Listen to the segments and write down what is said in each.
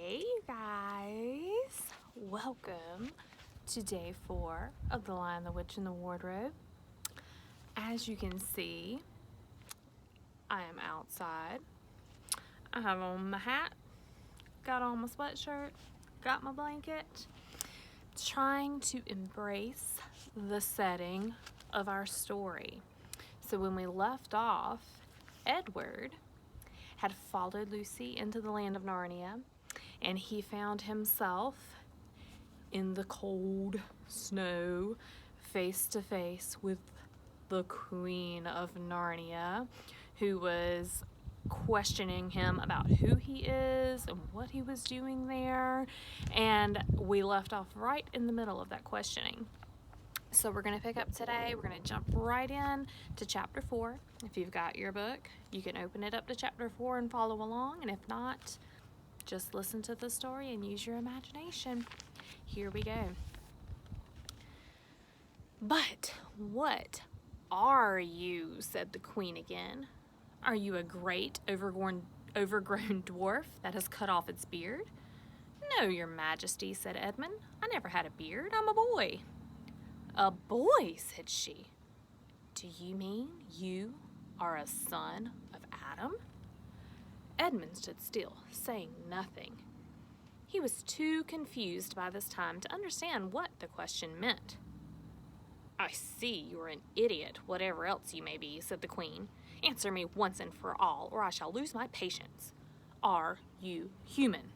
Hey, you guys. Welcome to day 4 of The Lion, the Witch, and the Wardrobe. As you can see, I am outside. I have on my hat, got on my sweatshirt, got my blanket, trying to embrace the setting of our story. So when we left off, Edward had followed Lucy into the land of Narnia, and he found himself in the cold snow, face to face with the Queen of Narnia, who was questioning him about who he is and what he was doing there. And we left off right in the middle of that questioning. So we're going to pick up today. We're going to jump right in to chapter 4. If you've got your book, you can open it up to chapter 4 and follow along. And if not, just listen to the story and use your imagination. Here we go. "But what are you?" said the Queen again. "Are you a great overgrown dwarf that has cut off its beard?" "No, your Majesty," said Edmund. "I never had a beard. I'm a boy." "A boy," said she. "Do you mean you are a son of Adam?" Edmund stood still, saying nothing. He was too confused by this time to understand what the question meant. "I see you're an idiot, whatever else you may be," said the Queen. "Answer me once and for all, or I shall lose my patience. Are you human?"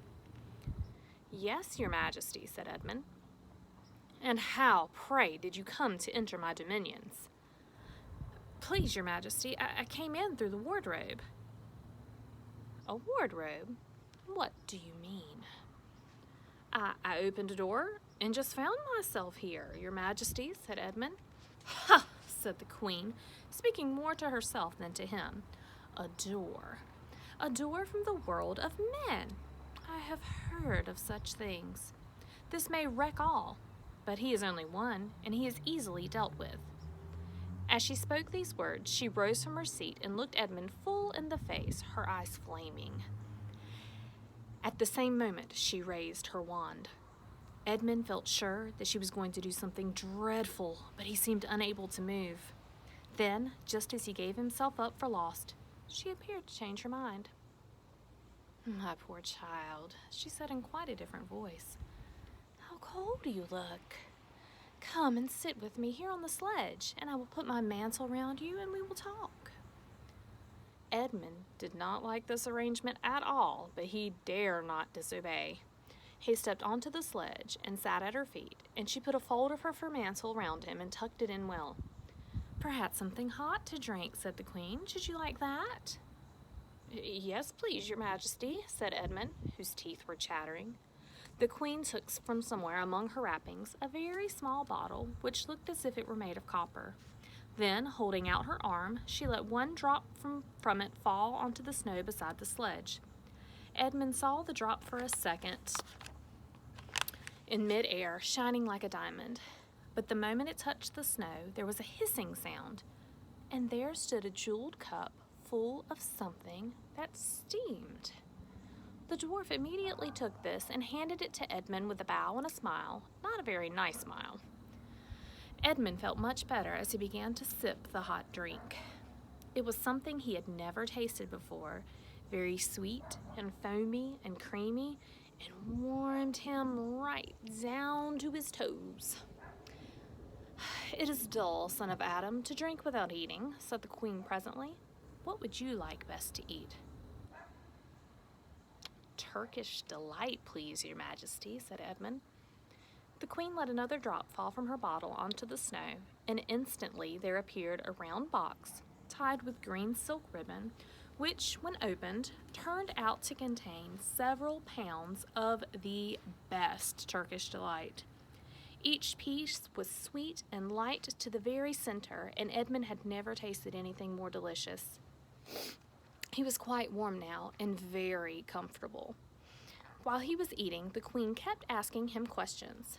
"Yes, your Majesty," said Edmund. "And how, pray, did you come to enter my dominions?" "Please, your Majesty, I came in through the wardrobe." "A wardrobe? What do you mean?" I opened a door and just found myself here, your Majesty," said Edmund. "Ha!" said the Queen, speaking more to herself than to him. "A door. A door from the world of men. I have heard of such things. This may wreck all, but he is only one, and he is easily dealt with." As she spoke these words, she rose from her seat and looked Edmund full in the face, her eyes flaming. At the same moment, she raised her wand. Edmund felt sure that she was going to do something dreadful, but he seemed unable to move. Then, just as he gave himself up for lost, she appeared to change her mind. "My poor child," she said in quite a different voice. "How cold you look. Come and sit with me here on the sledge, and I will put my mantle round you and we will talk." Edmund did not like this arrangement at all, but he dare not disobey. He stepped onto the sledge and sat at her feet, and she put a fold of her fur mantle round him and tucked it in well. "Perhaps something hot to drink," said the Queen. "Should you like that?" "Yes, please, your Majesty," said Edmund, whose teeth were chattering. The Queen took from somewhere among her wrappings a very small bottle, which looked as if it were made of copper. Then, holding out her arm, she let one drop from it fall onto the snow beside the sledge. Edmund saw the drop for a second in mid-air, shining like a diamond. But the moment it touched the snow, there was a hissing sound, and there stood a jeweled cup full of something that steamed. The dwarf immediately took this and handed it to Edmund with a bow and a smile, not a very nice smile. Edmund felt much better as he began to sip the hot drink. It was something he had never tasted before, very sweet and foamy and creamy, and warmed him right down to his toes. "It is dull, son of Adam, to drink without eating," said the Queen presently. "What would you like best to eat?" "Turkish delight, please, your Majesty," said Edmund. The Queen let another drop fall from her bottle onto the snow, and instantly there appeared a round box tied with green silk ribbon, which, when opened, turned out to contain several pounds of the best Turkish delight. Each piece was sweet and light to the very center, and Edmund had never tasted anything more delicious. He was quite warm now and very comfortable. While he was eating, the Queen kept asking him questions.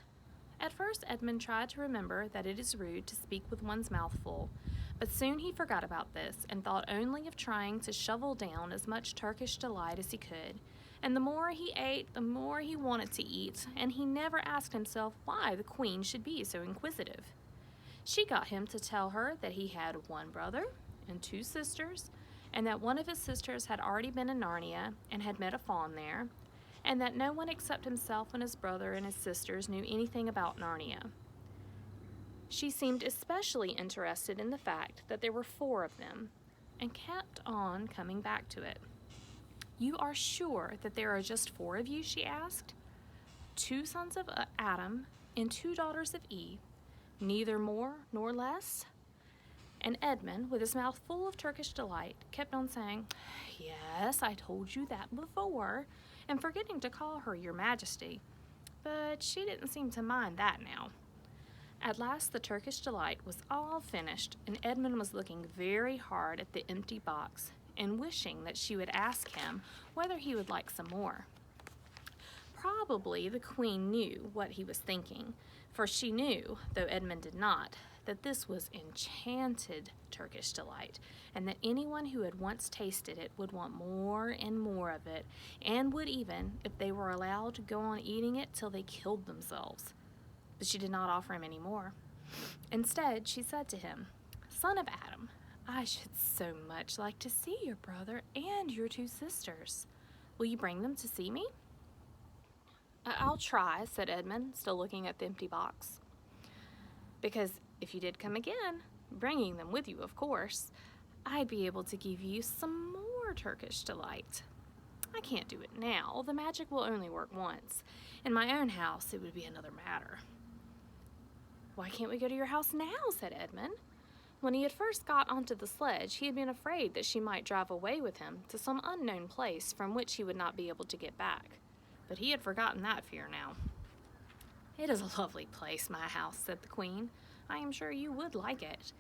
At first, Edmund tried to remember that it is rude to speak with one's mouth full, but soon he forgot about this and thought only of trying to shovel down as much Turkish delight as he could, And the more he ate, the more he wanted to eat, and he never asked himself why the queen should be so inquisitive. She got him to tell her that he had one brother and two sisters, and that one of his sisters had already been in Narnia and had met a faun there, and that no one except himself and his brother and his sisters knew anything about Narnia. She seemed especially interested in the fact that there were 4 of them, and kept on coming back to it. "You are sure that there are just 4 of you?" she asked. "2 sons of Adam and 2 daughters of Eve, neither more nor less?" And Edmund, with his mouth full of Turkish delight, kept on saying, "Yes, I told you that before," and forgetting to call her Your Majesty. But she didn't seem to mind that now. At last the Turkish delight was all finished, and Edmund was looking very hard at the empty box and wishing that she would ask him whether he would like some more. Probably the queen knew what he was thinking, for she knew, though Edmund did not, that this was enchanted Turkish delight, and that anyone who had once tasted it would want more and more of it, and would even, if they were allowed, go on eating it till they killed themselves. But she did not offer him any more. Instead, she said to him, "Son of Adam, I should so much like to see your brother and your 2 sisters. Will you bring them to see me?" "I'll try," said Edmund, still looking at the empty box. "Because if you did come again, bringing them with you, of course, I'd be able to give you some more Turkish delight. I can't do it now. The magic will only work once. In my own house, it would be another matter." "Why can't we go to your house now?" said Edmund. When he had first got onto the sledge, he had been afraid that she might drive away with him to some unknown place from which he would not be able to get back. But he had forgotten that fear now. "It is a lovely place, my house," said the queen. "I am sure you would like it.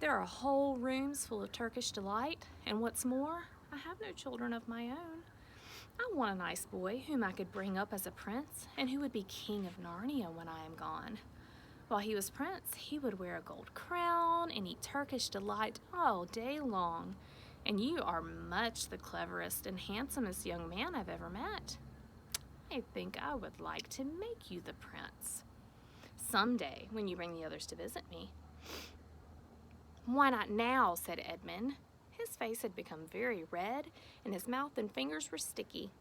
There are whole rooms full of Turkish delight, and what's more, I have no children of my own. I want a nice boy whom I could bring up as a prince, and who would be king of Narnia when I am gone. While he was prince, he would wear a gold crown and eat Turkish delight all day long. And you are much the cleverest and handsomest young man I've ever met. I think I would like to make you the prince someday when you bring the others to visit me." "Why not now?" said Edmund. His face had become very red, and his mouth and fingers were sticky.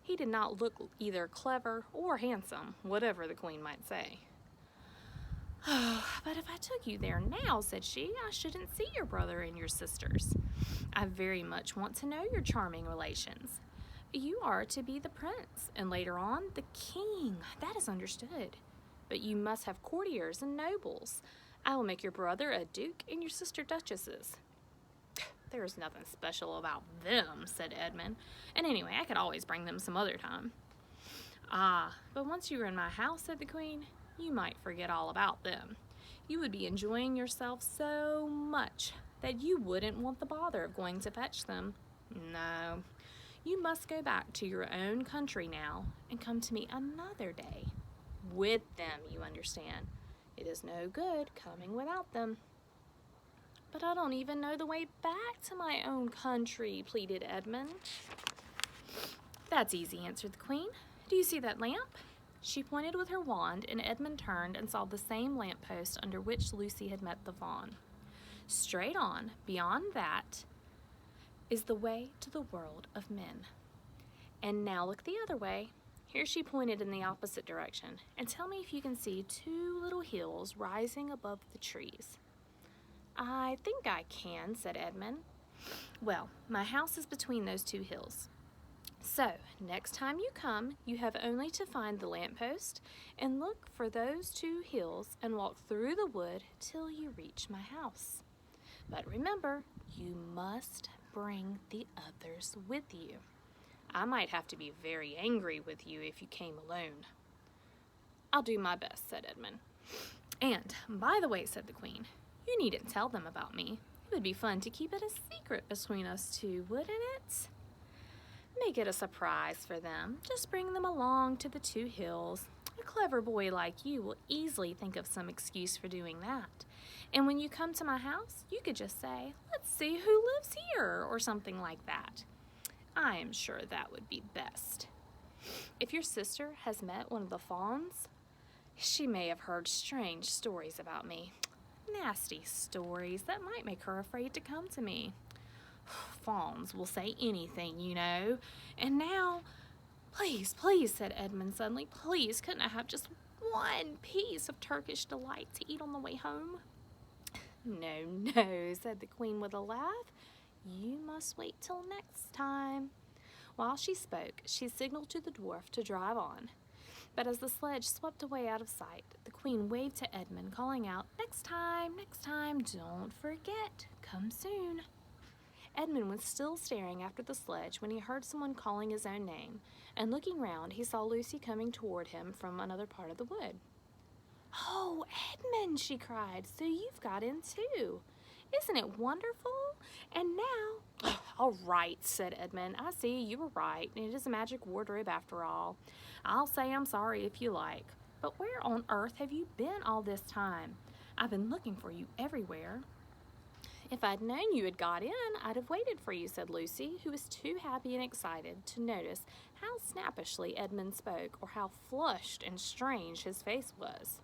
He did not look either clever or handsome, whatever the queen might say. "Oh, but if I took you there now," said she, "I shouldn't see your brother and your sisters. I very much want to know your charming relations. You are to be the prince, and later on, the king. That is understood. But you must have courtiers and nobles. I will make your brother a duke and your sister duchesses." "There is nothing special about them," said Edmund. "And anyway, I could always bring them some other time." "Ah, but once you were in my house," said the queen, "you might forget all about them. You would be enjoying yourself so much that you wouldn't want the bother of going to fetch them. No, you must go back to your own country now and come to me another day. With them, you understand. It is no good coming without them." "But I don't even know the way back to my own country," pleaded Edmund. "That's easy," answered the queen. "Do you see that lamp?" She pointed with her wand, and Edmund turned and saw the same lamppost under which Lucy had met the faun. "Straight on, beyond that, is the way to the world of men. And now look the other way." Here she pointed in the opposite direction, "and tell me if you can see 2 little hills rising above the trees." "I think I can," said Edmund. "Well, my house is between those 2 hills. So, next time you come, you have only to find the lamppost and look for those 2 hills and walk through the wood till you reach my house. But remember, you must bring the others with you. I might have to be very angry with you if you came alone." "I'll do my best," said Edmund. "And, by the way," said the queen, "you needn't tell them about me. It would be fun to keep it a secret between us 2, wouldn't it? Make it a surprise for them. Just bring them along to the 2 hills. A clever boy like you will easily think of some excuse for doing that. And when you come to my house, you could just say, 'Let's see who lives here,' or something like that. I am sure that would be best. If your sister has met one of the fawns, she may have heard strange stories about me. Nasty stories that might make her afraid to come to me. Fawns will say anything, you know. And now, please, please, said Edmund suddenly, please, couldn't I have just one piece of Turkish delight to eat on the way home? No, no, said the Queen with a laugh. You must wait till next time. While she spoke, she signaled to the dwarf to drive on. But as the sledge swept away out of sight, the Queen waved to Edmund, calling out, next time, don't forget, come soon. Edmund was still staring after the sledge when he heard someone calling his own name, and looking round, he saw Lucy coming toward him from another part of the wood. Oh, Edmund, she cried, so you've got in too. Isn't it wonderful? And now... All right, said Edmund. I see you were right. It is a magic wardrobe after all. I'll say I'm sorry if you like. But where on earth have you been all this time? I've been looking for you everywhere. If I'd known you had got in, I'd have waited for you, said Lucy, who was too happy and excited to notice how snappishly Edmund spoke or how flushed and strange his face was.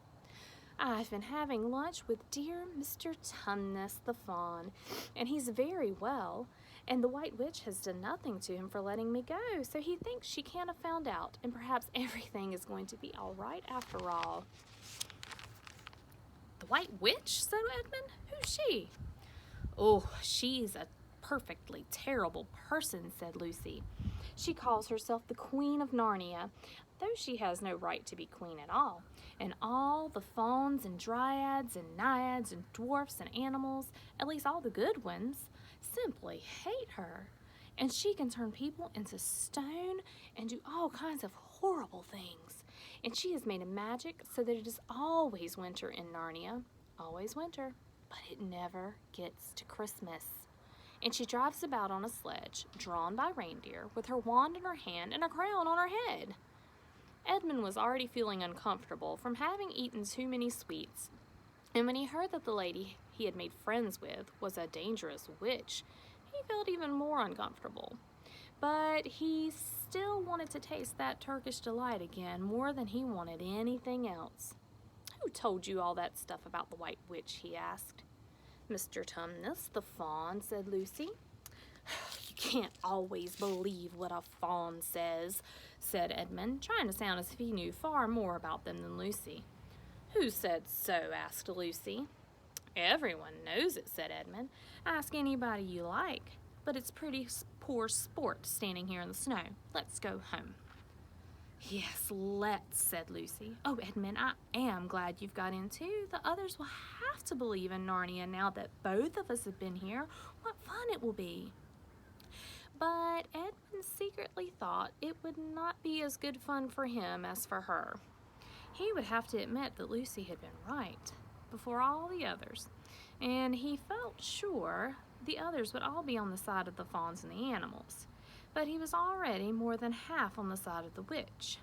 I've been having lunch with dear Mr. Tumnus the Fawn, and he's very well, and the White Witch has done nothing to him for letting me go, so he thinks she can't have found out, and perhaps everything is going to be all right after all. The White Witch? Said Edmund. Who's she? Oh, she's a perfectly terrible person, said Lucy. She calls herself the Queen of Narnia, though she has no right to be queen at all. And all the fauns and dryads and naiads and dwarfs and animals, at least all the good ones, simply hate her. And she can turn people into stone and do all kinds of horrible things. And she has made a magic so that it is always winter in Narnia, always winter, but it never gets to Christmas. And she drives about on a sledge, drawn by reindeer, with her wand in her hand and a crown on her head. Edmund was already feeling uncomfortable from having eaten too many sweets, and when he heard that the lady he had made friends with was a dangerous witch, he felt even more uncomfortable. But he still wanted to taste that Turkish delight again more than he wanted anything else. Who told you all that stuff about the White Witch? He asked. Mr. Tumnus the Fawn, said Lucy. You can't always believe what a fawn says, said Edmund, trying to sound as if he knew far more about them than Lucy. Who said so? Asked Lucy. Everyone knows it, said Edmund. Ask anybody you like, but it's pretty poor sport standing here in the snow. Let's go home. Yes, let's, said Lucy. Oh, Edmund, I am glad you've got in too. The others will have to believe in Narnia now that both of us have been here. What fun it will be. But Edmund secretly thought it would not be as good fun for him as for her. He would have to admit that Lucy had been right before all the others, and he felt sure the others would all be on the side of the fawns and the animals. But he was already more than half on the side of the witch.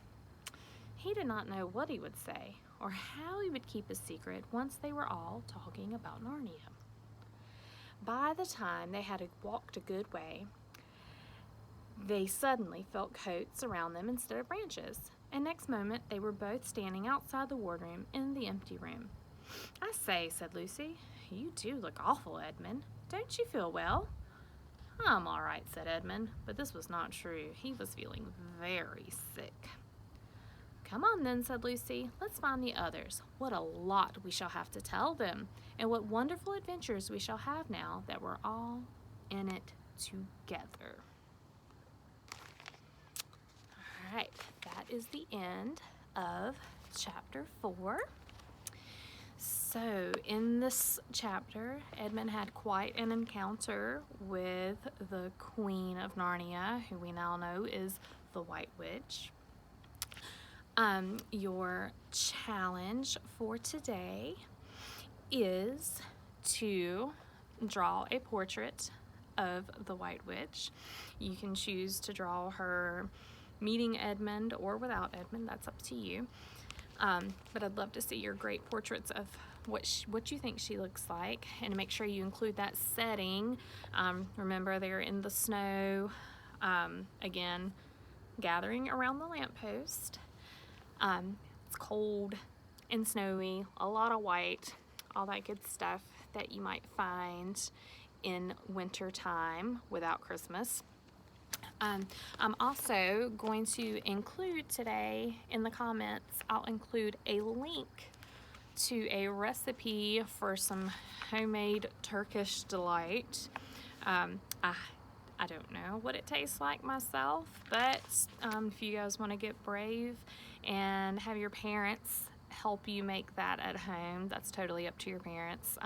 He did not know what he would say or how he would keep a secret once they were all talking about Narnia. By the time they had walked a good way, they suddenly felt coats around them instead of branches, and next moment they were both standing outside the wardroom in the empty room. I say, said Lucy, you do look awful, Edmund. Don't you feel well? I'm all right, said Edmund, but this was not true. He was feeling very sick. Come on then, said Lucy. Let's find the others. What a lot we shall have to tell them, and what wonderful adventures we shall have now that we're all in it together. All right, that is the end of chapter 4. So, in this chapter, Edmund had quite an encounter with the Queen of Narnia, who we now know is the White Witch. Your challenge for today is to draw a portrait of the White Witch. You can choose to draw her meeting Edmund or without Edmund, that's up to you. But I'd love to see your great portraits of what you think she looks like, and make sure you include that setting. Remember, they're in the snow, Again, gathering around the lamppost. It's cold and snowy, a lot of white, all that good stuff that you might find in winter time without Christmas. I'm also going to include today in the comments, I'll include a link to a recipe for some homemade Turkish delight. I don't know what it tastes like myself, but if you guys want to get brave and have your parents help you make that at home, that's totally up to your parents.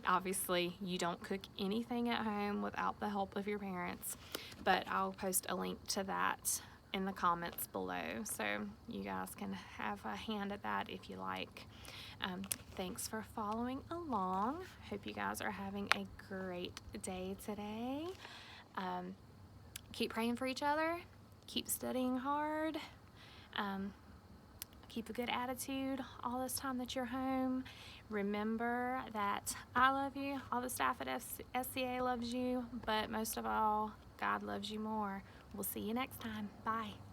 Obviously, you don't cook anything at home without the help of your parents, but I'll post a link to that in the comments below, so you guys can have a hand at that if you like. Thanks for following along. Hope you guys are having a great day today. Keep praying for each other, keep studying hard, keep a good attitude all this time that you're home. Remember that I love you, all the staff at SCA loves you, but most of all, God loves you more. We'll see you next time. Bye.